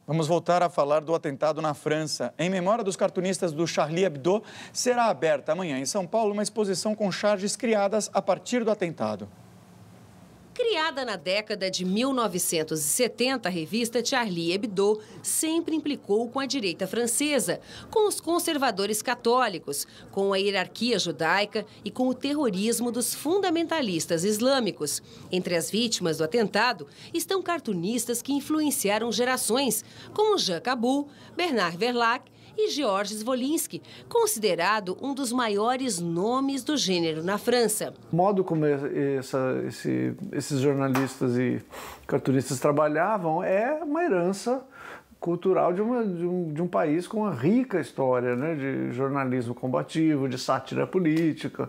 Vamos voltar a falar do atentado na França. Em memória dos cartunistas do Charlie Hebdo, será aberta amanhã em São Paulo uma exposição com charges criadas a partir do atentado. Criada na década de 1970, a revista Charlie Hebdo sempre implicou com a direita francesa, com os conservadores católicos, com a hierarquia judaica e com o terrorismo dos fundamentalistas islâmicos. Entre as vítimas do atentado estão cartunistas que influenciaram gerações, como Jean Cabot, Bernard Verlac e Georges Wolinski, considerado um dos maiores nomes do gênero na França. O modo como esses jornalistas e cartunistas trabalhavam é uma herança cultural de um país com uma rica história, né, de jornalismo combativo, de sátira política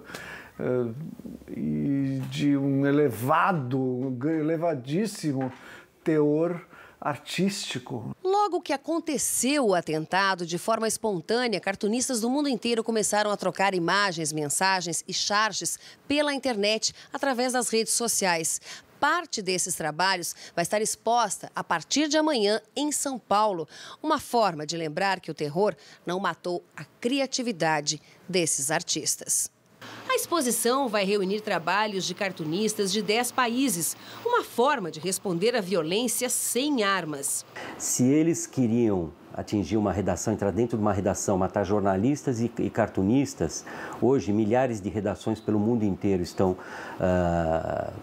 e de um elevadíssimo teor artístico. Logo que aconteceu o atentado, de forma espontânea, cartunistas do mundo inteiro começaram a trocar imagens, mensagens e charges pela internet através das redes sociais. Parte desses trabalhos vai estar exposta a partir de amanhã em São Paulo. Uma forma de lembrar que o terror não matou a criatividade desses artistas. A exposição vai reunir trabalhos de cartunistas de 10 países, uma forma de responder à violência sem armas. Se eles queriam atingir uma redação, entrar dentro de uma redação, matar jornalistas e cartunistas, hoje milhares de redações pelo mundo inteiro estão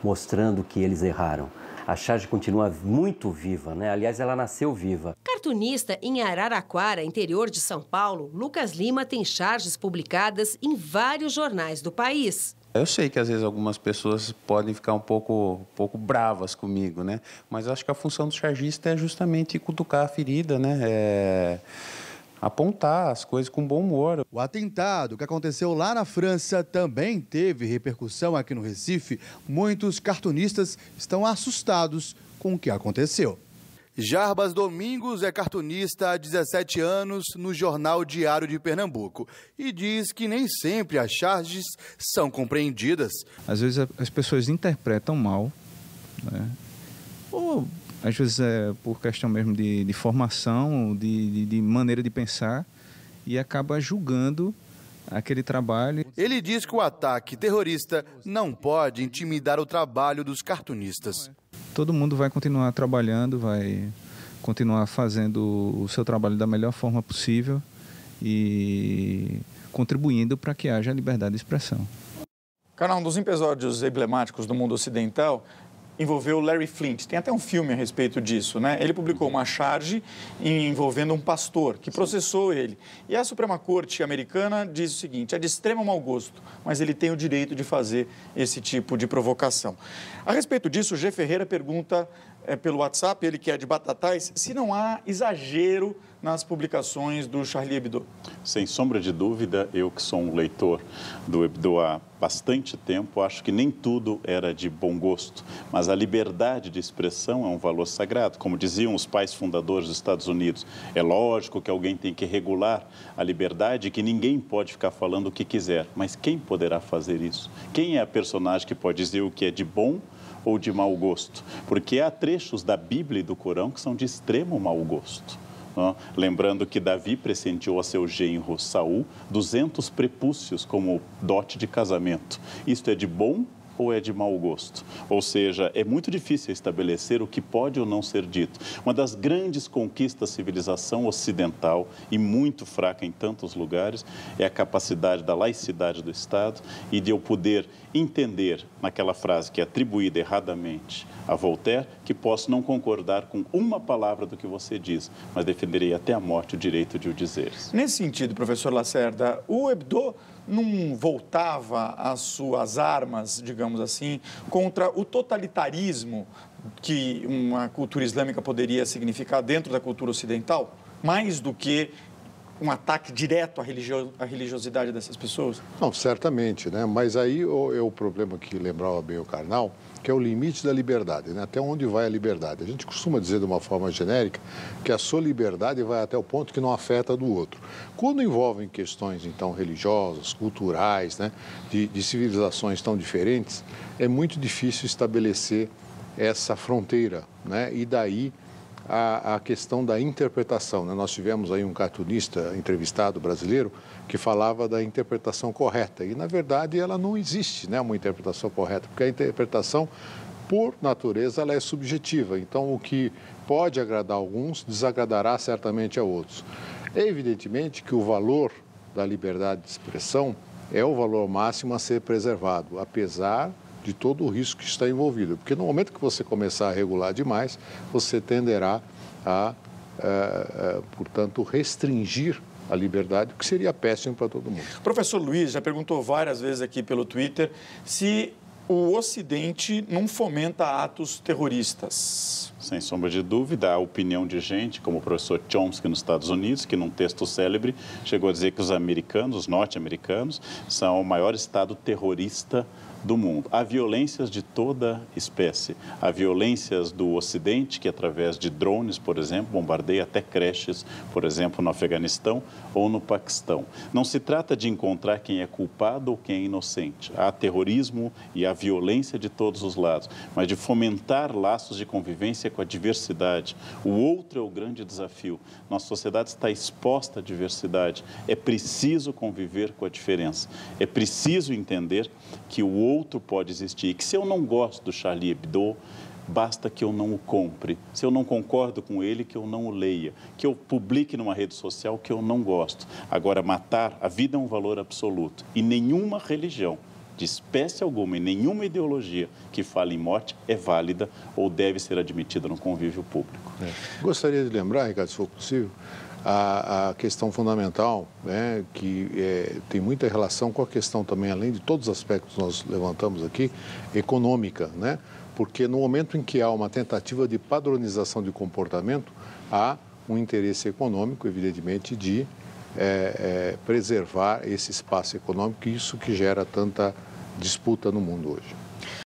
mostrando que eles erraram. A charge continua muito viva, né? Aliás, ela nasceu viva. Cartunista em Araraquara, interior de São Paulo, Lucas Lima tem charges publicadas em vários jornais do país. Eu sei que às vezes algumas pessoas podem ficar um pouco bravas comigo, né? Mas acho que a função do chargista é justamente cutucar a ferida, né? Apontar as coisas com bom humor. O atentado que aconteceu lá na França também teve repercussão aqui no Recife. Muitos cartunistas estão assustados com o que aconteceu. Jarbas Domingos é cartunista há 17 anos no Jornal Diário de Pernambuco e diz que nem sempre as charges são compreendidas. Às vezes as pessoas interpretam mal, né? Ou às vezes é por questão mesmo de formação, de maneira de pensar, e acaba julgando aquele trabalho. Ele diz que o ataque terrorista não pode intimidar o trabalho dos cartunistas. Todo mundo vai continuar trabalhando, vai continuar fazendo o seu trabalho da melhor forma possível e contribuindo para que haja liberdade de expressão. Cara, um dos episódios emblemáticos do mundo ocidental envolveu Larry Flynt. Tem até um filme a respeito disso, né? Ele publicou uma charge envolvendo um pastor que processou ele. E a Suprema Corte americana diz o seguinte: é de extremo mau gosto, mas ele tem o direito de fazer esse tipo de provocação. A respeito disso, o G. Ferreira pergunta pelo WhatsApp, ele que é de Batatais, se não há exagero nas publicações do Charlie Hebdo. Sem sombra de dúvida, eu que sou um leitor do Hebdo há bastante tempo, acho que nem tudo era de bom gosto, mas a liberdade de expressão é um valor sagrado. Como diziam os pais fundadores dos Estados Unidos, é lógico que alguém tem que regular a liberdade e que ninguém pode ficar falando o que quiser, mas quem poderá fazer isso? Quem é a personagem que pode dizer o que é de bom ou de mau gosto? Porque há trechos da Bíblia e do Corão que são de extremo mau gosto. Lembrando que Davi presenteou a seu genro Saul 200 prepúcios como dote de casamento. Isto é de bom ou é de mau gosto? Ou seja, é muito difícil estabelecer o que pode ou não ser dito. Uma das grandes conquistas da civilização ocidental, e muito fraca em tantos lugares, é a capacidade da laicidade do Estado e de eu poder entender, naquela frase que é atribuída erradamente a Voltaire, que posso não concordar com uma palavra do que você diz, mas defenderei até a morte o direito de o dizer. Nesse sentido, professor Lacerda, o Hebdo não voltava as suas armas, digamos assim, contra o totalitarismo que uma cultura islâmica poderia significar dentro da cultura ocidental, mais do que um ataque direto à religiosidade dessas pessoas? Não, certamente, né? Mas aí é o problema que lembrava bem o Karnal, que é o limite da liberdade, né? Até onde vai a liberdade. A gente costuma dizer de uma forma genérica que a sua liberdade vai até o ponto que não afeta a do outro. Quando envolvem questões, então, religiosas, culturais, né? de civilizações tão diferentes, é muito difícil estabelecer essa fronteira, né? E daí a questão da interpretação, né? Nós tivemos aí um cartunista entrevistado brasileiro que falava da interpretação correta e, na verdade, ela não existe, né, uma interpretação correta, porque a interpretação, por natureza, ela é subjetiva. Então, o que pode agradar a alguns, desagradará certamente a outros. É evidentemente que o valor da liberdade de expressão é o valor máximo a ser preservado, apesar de todo o risco que está envolvido. Porque no momento que você começar a regular demais, você tenderá a, portanto, restringir a liberdade, o que seria péssimo para todo mundo. O professor Luiz já perguntou várias vezes aqui pelo Twitter se o Ocidente não fomenta atos terroristas. Sem sombra de dúvida, a opinião de gente como o professor Chomsky nos Estados Unidos, que num texto célebre chegou a dizer que os americanos, os norte-americanos, são o maior estado terrorista do mundo. Há violências de toda espécie. Há violências do Ocidente, que através de drones, por exemplo, bombardeia até creches, por exemplo, no Afeganistão ou no Paquistão. Não se trata de encontrar quem é culpado ou quem é inocente. Há terrorismo e há violência de todos os lados, mas de fomentar laços de convivência com a diversidade. O outro é o grande desafio. Nossa sociedade está exposta à diversidade. É preciso conviver com a diferença. É preciso entender que o outro pode existir, e que se eu não gosto do Charlie Hebdo, basta que eu não o compre. Se eu não concordo com ele, que eu não o leia. Que eu publique numa rede social que eu não gosto. Agora, matar, a vida é um valor absoluto. E nenhuma religião, de espécie alguma, e nenhuma ideologia que fale em morte é válida ou deve ser admitida no convívio público. Gostaria de lembrar, Ricardo, se for possível, a questão fundamental, né, que tem muita relação com a questão também, além de todos os aspectos que nós levantamos aqui, econômica, né? Porque no momento em que há uma tentativa de padronização de comportamento, há um interesse econômico, evidentemente, de preservar esse espaço econômico, e isso que gera tanta disputa no mundo hoje.